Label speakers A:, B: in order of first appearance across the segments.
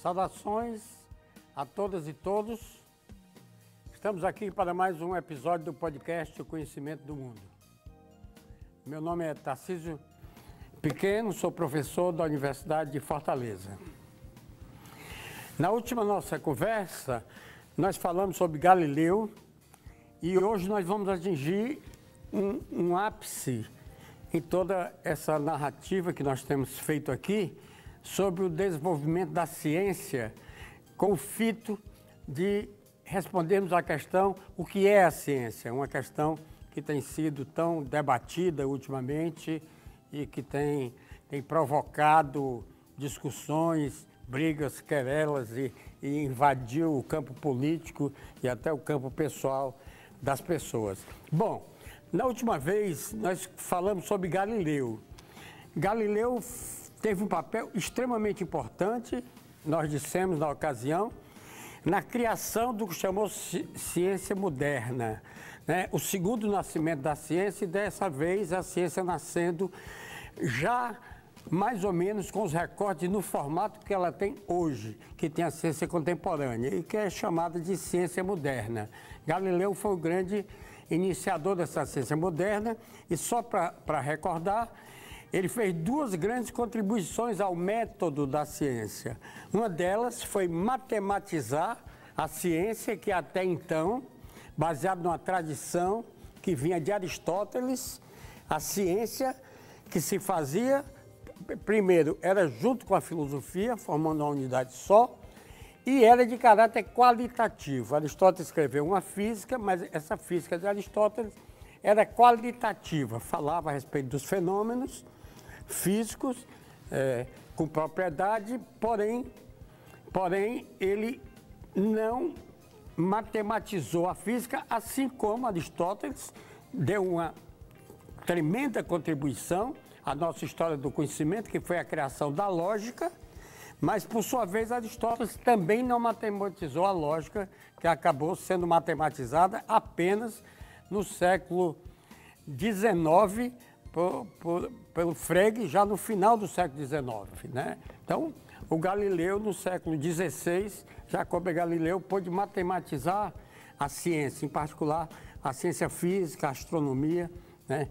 A: Saudações a todas e todos. Estamos aqui para mais um episódio do podcast O Conhecimento do Mundo. Meu nome é Tarcísio Pequeno, sou professor da Universidade de Fortaleza. Na última nossa conversa, nós falamos sobre Galileu e hoje nós vamos atingir um ápice em toda essa narrativa que nós temos feito aqui sobre o desenvolvimento da ciência com o fito de respondermos à questão o que é a ciência, uma questão que tem sido tão debatida ultimamente e que tem provocado discussões, brigas, querelas e invadiu o campo político e até o campo pessoal das pessoas. Bom, na última vez nós falamos sobre Galileu. Galileu teve um papel extremamente importante, nós dissemos na ocasião, na criação do que chamou ciência moderna, né? O segundo nascimento da ciência, e dessa vez a ciência nascendo já mais ou menos com os recortes no formato que ela tem hoje, que tem a ciência contemporânea e que é chamada de ciência moderna. Galileu foi o grande iniciador dessa ciência moderna e só para recordar, ele fez duas grandes contribuições ao método da ciência. Uma delas foi matematizar a ciência que até então, baseado numa tradição que vinha de Aristóteles, a ciência que se fazia, primeiro, era junto com a filosofia, formando uma unidade só, e era de caráter qualitativo. Aristóteles escreveu uma física, mas essa física de Aristóteles era qualitativa, falava a respeito dos fenômenos físicos com propriedade, porém ele não matematizou a física, assim como Aristóteles deu uma tremenda contribuição à nossa história do conhecimento, que foi a criação da lógica, mas, por sua vez, Aristóteles também não matematizou a lógica, que acabou sendo matematizada apenas no século XIX, pelo Frege, já no final do século XIX, né? Então, o Galileu, no século XVI, Jacobo Galileu pôde matematizar a ciência, em particular a ciência física, a astronomia, né?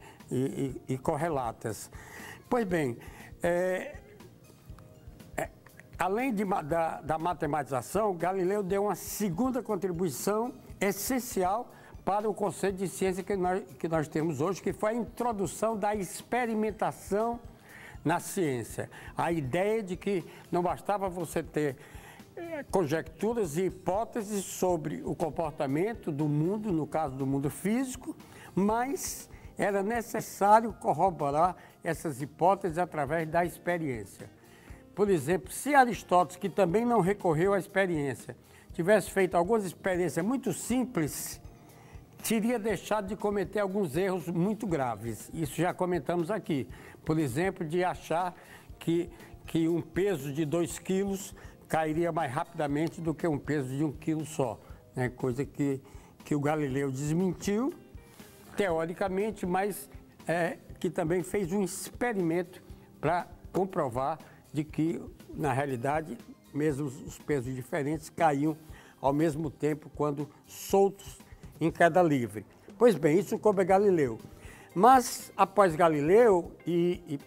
A: e correlatas. Pois bem, além da matematização, Galileu deu uma segunda contribuição essencial para o conceito de ciência que nós temos hoje, que foi a introdução da experimentação na ciência. A ideia de que não bastava você ter conjecturas e hipóteses sobre o comportamento do mundo, no caso do mundo físico, mas era necessário corroborar essas hipóteses através da experiência. Por exemplo, se Aristóteles, que também não recorreu à experiência, tivesse feito algumas experiências muito simples, teria deixado de cometer alguns erros muito graves. Isso já comentamos aqui. Por exemplo, de achar que um peso de 2 quilos cairia mais rapidamente do que um peso de 1 quilo só, né? Coisa que o Galileu desmentiu, teoricamente, mas que também fez um experimento para comprovar de que, na realidade, mesmo os pesos diferentes caíam ao mesmo tempo quando soltos em queda livre. Pois bem, isso coube Galileu. Mas, após Galileu, e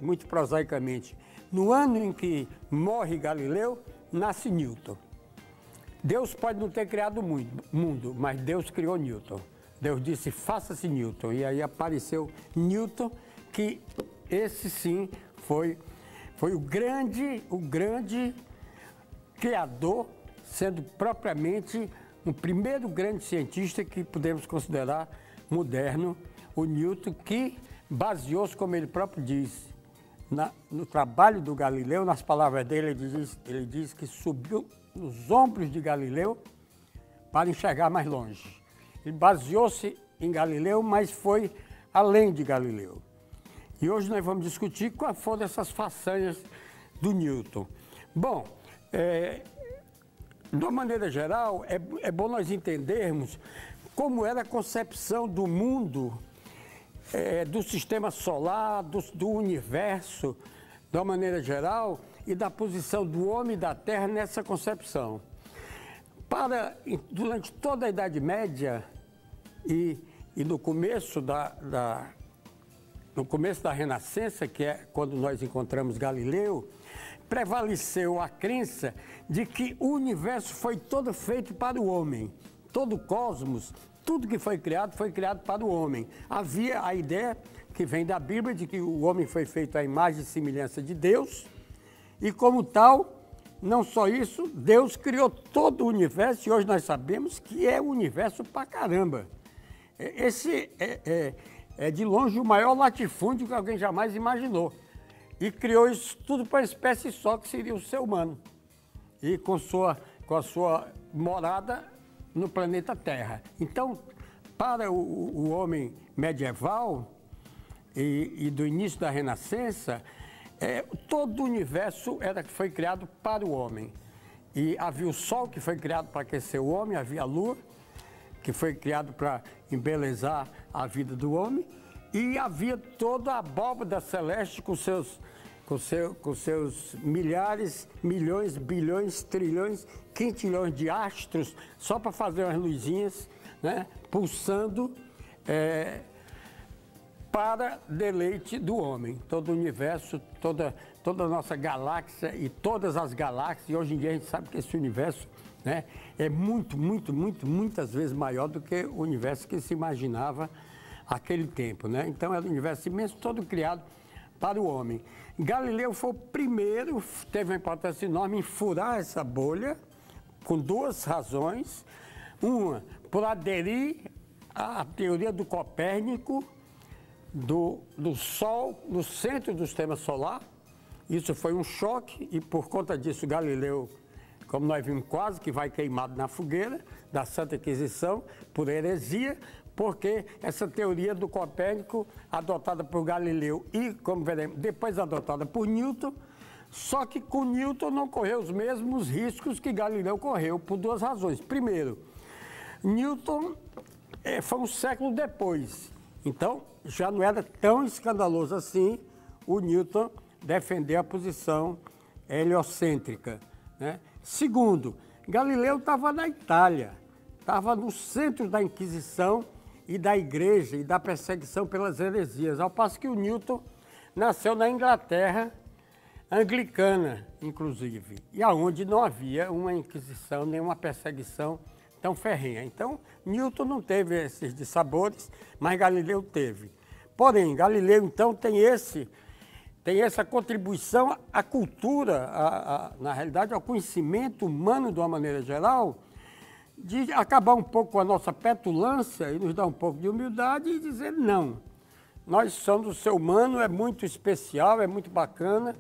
A: muito prosaicamente, no ano em que morre Galileu, nasce Newton. Deus pode não ter criado o mundo, mas Deus criou Newton. Deus disse, faça-se Newton. E aí apareceu Newton, que esse sim foi o grande criador, sendo propriamente o primeiro grande cientista que podemos considerar moderno, o Newton, que baseou-se, como ele próprio diz, no trabalho do Galileu. Nas palavras dele, ele diz que subiu nos ombros de Galileu para enxergar mais longe. Ele baseou-se em Galileu, mas foi além de Galileu. E hoje nós vamos discutir quais foram essas façanhas do Newton. Bom, de uma maneira geral, é bom nós entendermos como era a concepção do mundo, do sistema solar, do universo, de uma maneira geral, e da posição do homem e da terra nessa concepção. Durante toda a Idade Média e no começo no começo da Renascença, que é quando nós encontramos Galileu, prevaleceu a crença de que o universo foi todo feito para o homem. Todo o cosmos, tudo que foi criado para o homem. Havia a ideia, que vem da Bíblia, de que o homem foi feito à imagem e semelhança de Deus, e como tal, não só isso, Deus criou todo o universo, e hoje nós sabemos que é o universo pra caramba. Esse é de longe o maior latifúndio que alguém jamais imaginou. E criou isso tudo para uma espécie só, que seria o ser humano. E com a sua morada no planeta Terra. Então, para o homem medieval e do início da Renascença, todo o universo foi criado para o homem. E havia o Sol, que foi criado para aquecer o homem, havia a Lua, que foi criado para embelezar a vida do homem, e havia toda a abóbada celeste com seus milhares, milhões, bilhões, trilhões, quintilhões de astros, só para fazer umas luzinhas, né, pulsando para deleite do homem. Todo o universo, toda a nossa galáxia e todas as galáxias, e hoje em dia a gente sabe que esse universo, né, é muitas vezes maior do que o universo que se imaginava naquele tempo, né? Então é um universo imenso, todo criado para o homem. Galileu foi o primeiro, teve uma importância enorme em furar essa bolha, com duas razões. Uma, por aderir à teoria do Copérnico, do Sol no centro do sistema solar. Isso foi um choque e, por conta disso, Galileu, como nós vimos, quase que vai queimado na fogueira da Santa Inquisição, por heresia, porque essa teoria do Copérnico, adotada por Galileu e, como veremos, depois adotada por Newton, só que com Newton não correu os mesmos riscos que Galileu correu, por duas razões. Primeiro, Newton foi um século depois, então já não era tão escandaloso assim o Newton defender a posição heliocêntrica, né? Segundo, Galileu estava na Itália, estava no centro da Inquisição e da Igreja e da perseguição pelas heresias, ao passo que o Newton nasceu na Inglaterra, anglicana, inclusive, e aonde não havia uma Inquisição, nenhuma perseguição tão ferrenha. Então, Newton não teve esses dissabores, mas Galileu teve. Porém, Galileu, então, tem essa contribuição à cultura, na realidade, ao conhecimento humano de uma maneira geral, de acabar um pouco com a nossa petulância e nos dar um pouco de humildade e dizer não. Nós somos o ser humano, é muito especial, é muito bacana,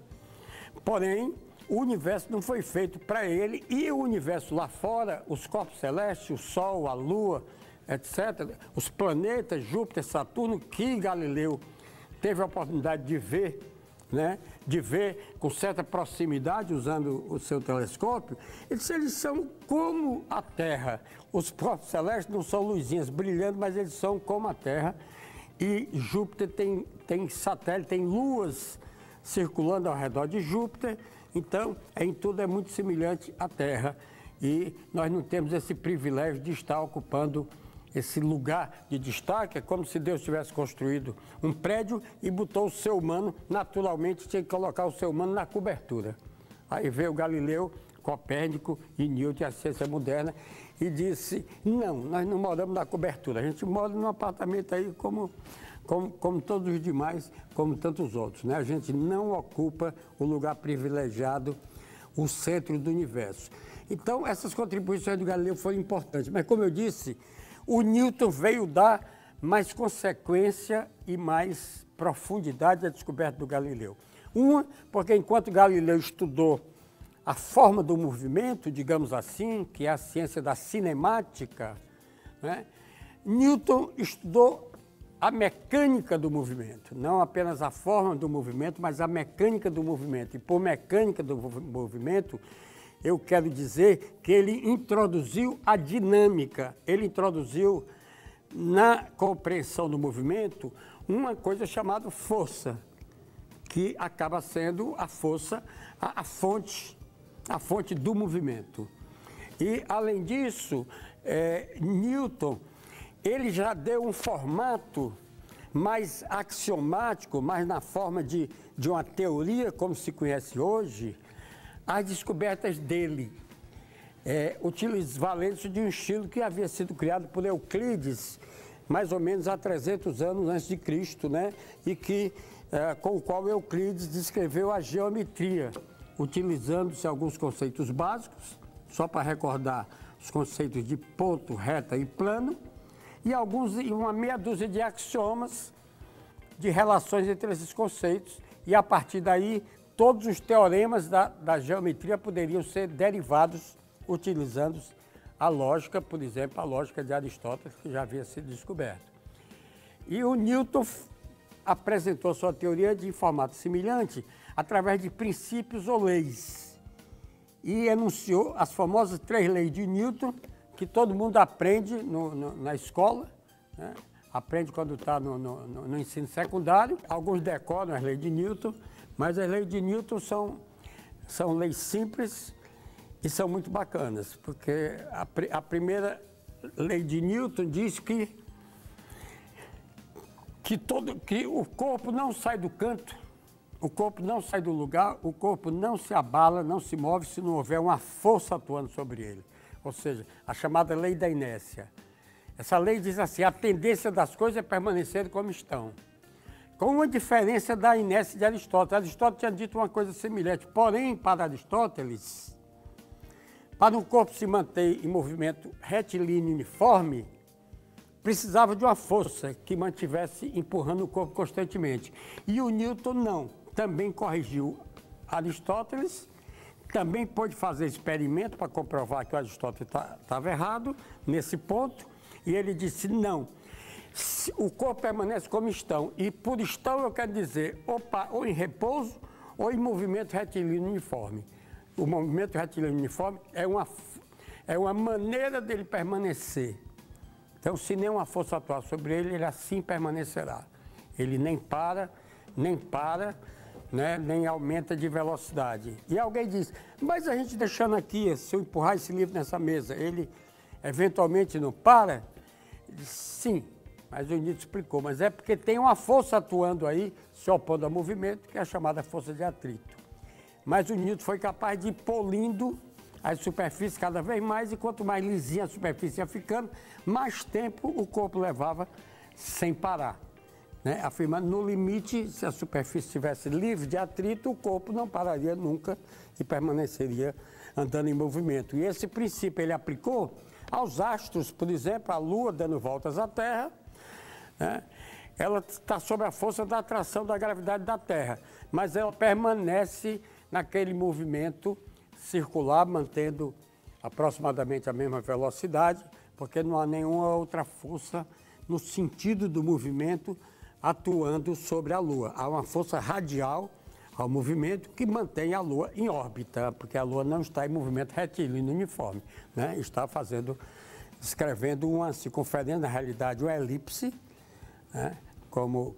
A: porém, o universo não foi feito para ele e o universo lá fora, os corpos celestes, o Sol, a Lua, etc., os planetas, Júpiter, Saturno, que Galileu teve a oportunidade de ver, né, de ver com certa proximidade, usando o seu telescópio, eles são como a Terra. Os corpos celestes não são luzinhas brilhando, mas eles são como a Terra. E Júpiter tem satélite, tem luas circulando ao redor de Júpiter, então em tudo é muito semelhante à Terra. E nós não temos esse privilégio de estar ocupando esse lugar de destaque. É como se Deus tivesse construído um prédio e botou o ser humano, naturalmente tinha que colocar o ser humano na cobertura. Aí veio Galileu, Copérnico e Newton, a ciência moderna, e disse, não, nós não moramos na cobertura, a gente mora num apartamento aí como todos os demais, como tantos outros, né? A gente não ocupa o lugar privilegiado, o centro do universo. Então, essas contribuições do Galileu foram importantes, mas como eu disse, o Newton veio dar mais consequência e mais profundidade à descoberta do Galileu. Uma, porque enquanto Galileu estudou a forma do movimento, digamos assim, que é a ciência da cinemática, né, Newton estudou a mecânica do movimento, não apenas a forma do movimento, mas a mecânica do movimento. E por mecânica do movimento, eu quero dizer que ele introduziu a dinâmica, ele introduziu na compreensão do movimento uma coisa chamada força, que acaba sendo a força, a fonte do movimento. E, além disso, Newton, ele já deu um formato mais axiomático, mais na forma de uma teoria, como se conhece hoje, as descobertas dele, valendo-se de um estilo que havia sido criado por Euclides, mais ou menos há 300 anos antes de Cristo, né? E com o qual Euclides descreveu a geometria, utilizando-se alguns conceitos básicos, só para recordar os conceitos de ponto, reta e plano, e uma meia dúzia de axiomas de relações entre esses conceitos, e a partir daí todos os teoremas da geometria poderiam ser derivados utilizando a lógica, por exemplo, a lógica de Aristóteles, que já havia sido descoberta. E o Newton apresentou sua teoria de formato semelhante através de princípios ou leis, e enunciou as famosas 3 leis de Newton, que todo mundo aprende na escola, né? Aprende quando está no ensino secundário. Alguns decoram as leis de Newton, mas as leis de Newton são leis simples e são muito bacanas, porque a primeira lei de Newton diz que o corpo não sai do canto, o corpo não sai do lugar, o corpo não se abala, não se move se não houver uma força atuando sobre ele. Ou seja, a chamada lei da inércia. Essa lei diz assim: a tendência das coisas é permanecer como estão. Com uma diferença da inércia de Aristóteles. Aristóteles tinha dito uma coisa semelhante, porém, para Aristóteles, para um corpo se manter em movimento retilíneo uniforme, precisava de uma força que mantivesse empurrando o corpo constantemente. E o Newton não. Também corrigiu Aristóteles, também pôde fazer experimento para comprovar que o Aristóteles estava errado nesse ponto, e ele disse: não, o corpo permanece como estão, e por estão eu quero dizer ou em repouso ou em movimento retilíneo uniforme. O movimento retilíneo uniforme é uma maneira dele permanecer. Então, se nenhuma força atuar sobre ele, ele assim permanecerá. Ele nem para, né, nem aumenta de velocidade. E alguém diz: mas a gente deixando aqui, se eu empurrar esse livro nessa mesa, ele eventualmente não para? Sim, mas o Newton explicou, mas é porque tem uma força atuando aí, se opondo ao movimento, que é a chamada força de atrito. Mas o Newton foi capaz de ir polindo as superfícies cada vez mais, e quanto mais lisinha a superfície ia ficando, mais tempo o corpo levava sem parar, né? Afirmando, no limite, se a superfície estivesse livre de atrito, o corpo não pararia nunca e permaneceria andando em movimento. E esse princípio ele aplicou aos astros, por exemplo, a Lua dando voltas à Terra, né? Ela está sob a força da atração da gravidade da Terra, mas ela permanece naquele movimento circular, mantendo aproximadamente a mesma velocidade, porque não há nenhuma outra força no sentido do movimento atuando sobre a Lua. Há uma força radial ao movimento que mantém a Lua em órbita, porque a Lua não está em movimento retilíneo uniforme, né? Está descrevendo uma circunferência, na realidade, uma elipse, né? Como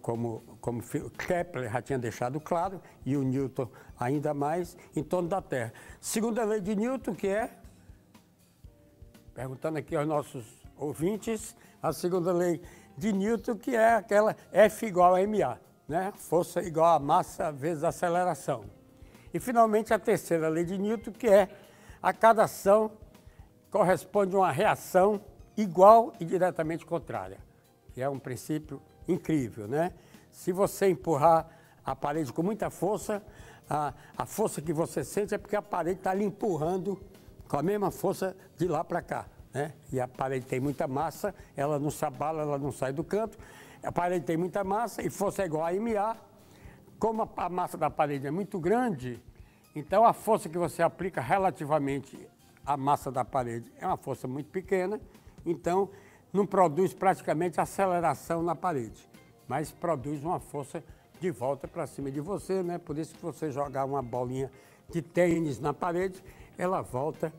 A: Kepler já tinha deixado claro, e o Newton ainda mais, em torno da Terra. Segunda lei de Newton, que é, perguntando aqui aos nossos ouvintes, a segunda lei de Newton, que é aquela F igual a ma, né? Força igual a massa vezes aceleração. E, finalmente, a terceira lei de Newton, que é a cada ação corresponde a uma reação igual e diretamente contrária, que é um princípio incrível, né? Se você empurrar a parede com muita força, a força que você sente é porque a parede está lhe empurrando com a mesma força de lá para cá, né? E a parede tem muita massa, ela não se abala, ela não sai do canto. A parede tem muita massa e força é igual a ma. Como a massa da parede é muito grande, então a força que você aplica relativamente à massa da parede é uma força muito pequena, então não produz praticamente aceleração na parede, mas produz uma força de volta para cima de você, né? Por isso que você jogar uma bolinha de tênis na parede, ela volta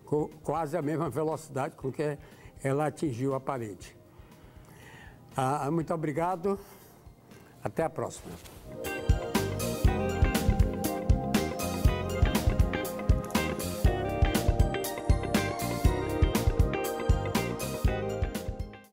A: com quase a mesma velocidade com que ela atingiu a parede. Muito obrigado, até a próxima.